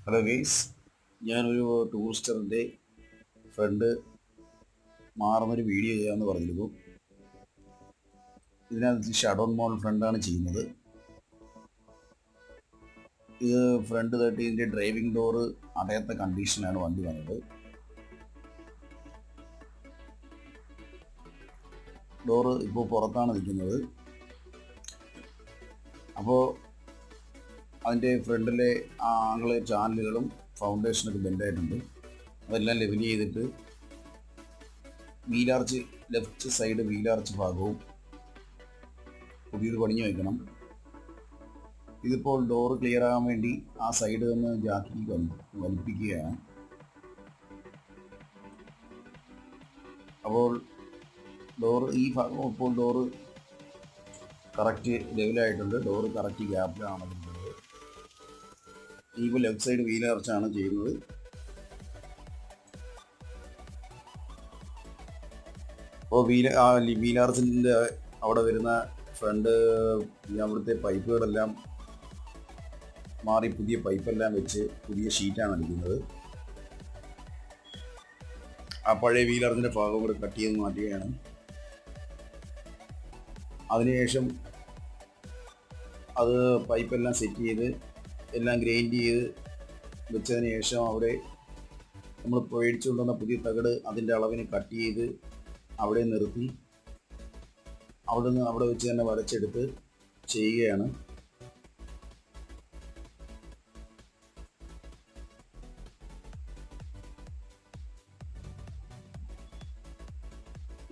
Hello guys, ഞാനൊരു ടൂറിസ്റ്ററിൻ്റെ front മാറുന്നൊരു video ചെയ്യാമെന്ന് പറഞ്ഞിരുന്നു. ഇതിനകത്ത് ഷഡോൺ മോൾ ഫ്രണ്ടാണ് ചെയ്യുന്നത്. ഇത് ഫ്രണ്ട് തട്ടി ഇതിൻ്റെ ഡ്രൈവിംഗ് ഡോറ് അടയാത്ത കണ്ടീഷനാണ് വണ്ടി വന്നത്. ഡോറ് ഇപ്പോൾ പുറത്താണ് നിൽക്കുന്നത്. അപ്പോൾ അതിൻ്റെ ഫ്രണ്ടിലെ ആംഗിള് ചാനലുകളും ഫൗണ്ടേഷനൊക്കെ ബെൻഡായിട്ടുണ്ട്. അതെല്ലാം ലെവൽ ചെയ്തിട്ട് വീലാർച്ച്, ലെഫ്റ്റ് സൈഡ് വീലാർച്ച് ഭാഗവും പുതിയത് പണിഞ്ഞു വയ്ക്കണം. ഇതിപ്പോൾ ഡോറ് ക്ലിയർ ആകാൻ വേണ്ടി ആ സൈഡ് നിന്ന് ജാക്കി വലിപ്പിക്കുകയാണ്. അപ്പോൾ ഈ ഭാഗം ഇപ്പോൾ ഡോറ് കറക്റ്റ് ലെവലായിട്ടുണ്ട്. ഡോറ് കറക്റ്റ് ഗ്യാപ്പിലാണ് നിൽക്കുന്നത്. ഇപ്പോൾ ലെഫ്റ്റ് സൈഡ് വീലാർച്ചാണ് ചെയ്യുന്നത്. അപ്പോൾ വീലാർച്ചിൻ്റെ അവിടെ വരുന്ന ഫ്രണ്ട് അവിടുത്തെ പൈപ്പുകളെല്ലാം മാറി പുതിയ പൈപ്പെല്ലാം വെച്ച് പുതിയ ഷീറ്റാണ് അടിക്കുന്നത്. ആ പഴയ വീലാർച്ചിൻ്റെ ഭാഗം കൂടെ കട്ട് ചെയ്ത് മാറ്റുകയാണ്. അതിനുശേഷം അത് പൈപ്പെല്ലാം സെറ്റ് ചെയ്ത് എല്ലാം ഗ്രൈൻഡ് ചെയ്ത് വെച്ചതിന് ശേഷം അവിടെ നമ്മൾ മേടിച്ചുകൊണ്ടുവന്ന പുതിയ തകിട് അതിൻ്റെ അളവിന് കട്ട് ചെയ്ത് അവിടെ നിർത്തി അവിടെ വെച്ച് തന്നെ വരച്ചെടുത്ത് ചെയ്യുകയാണ്.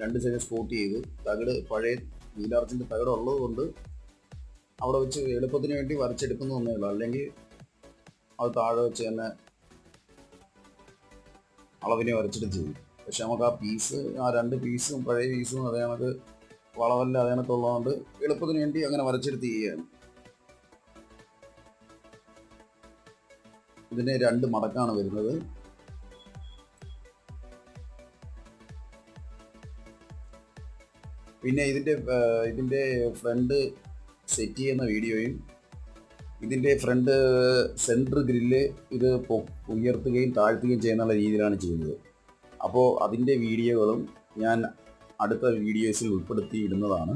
രണ്ട് സൈഡ് സ്പോട്ട് ചെയ്ത് തകിട് പഴയ വീലാർച്ചിൻ്റെ തകിട് ഉള്ളതുകൊണ്ട് അവിടെ വെച്ച് എളുപ്പത്തിന് വേണ്ടി വരച്ചെടുക്കുന്നു എന്നേ ഉള്ളൂ. അല്ലെങ്കിൽ അത് താഴെ വെച്ച് തന്നെ അളവിനെ വരച്ചിട്ട് ചെയ്യും. പക്ഷെ നമുക്ക് ആ രണ്ട് പീസും പഴയ പീസും അതേ കണക്ക് വളവല്ല അതേ കണക്കുള്ളതുകൊണ്ട് എളുപ്പത്തിന് വേണ്ടി അങ്ങനെ വരച്ചെടുത്ത് ചെയ്യുകയാണ്. ഇതിന് രണ്ട് മടക്കാണ് വരുന്നത്. പിന്നെ ഇതിൻ്റെ ഫ്രണ്ട് സെറ്റ് ചെയ്യുന്ന വീഡിയോയും ഇതിൻ്റെ ഫ്രണ്ട് സെൻറ്റർ ഗ്രില്ല് ഇത് ഉയർത്തുകയും താഴ്ത്തുകയും ചെയ്യുന്ന രീതിയിലാണ് ചെയ്യുന്നത്. അപ്പോൾ അതിൻ്റെ വീഡിയോകളും ഞാൻ അടുത്ത വീഡിയോസിൽ ഉൾപ്പെടുത്തി ഇടുന്നതാണ്.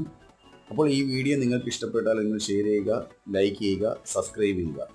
അപ്പോൾ ഈ വീഡിയോ നിങ്ങൾക്ക് ഇഷ്ടപ്പെട്ടാൽ നിങ്ങൾ ഷെയർ ചെയ്യുക, ലൈക്ക് ചെയ്യുക, സബ്സ്ക്രൈബ് ചെയ്യുക.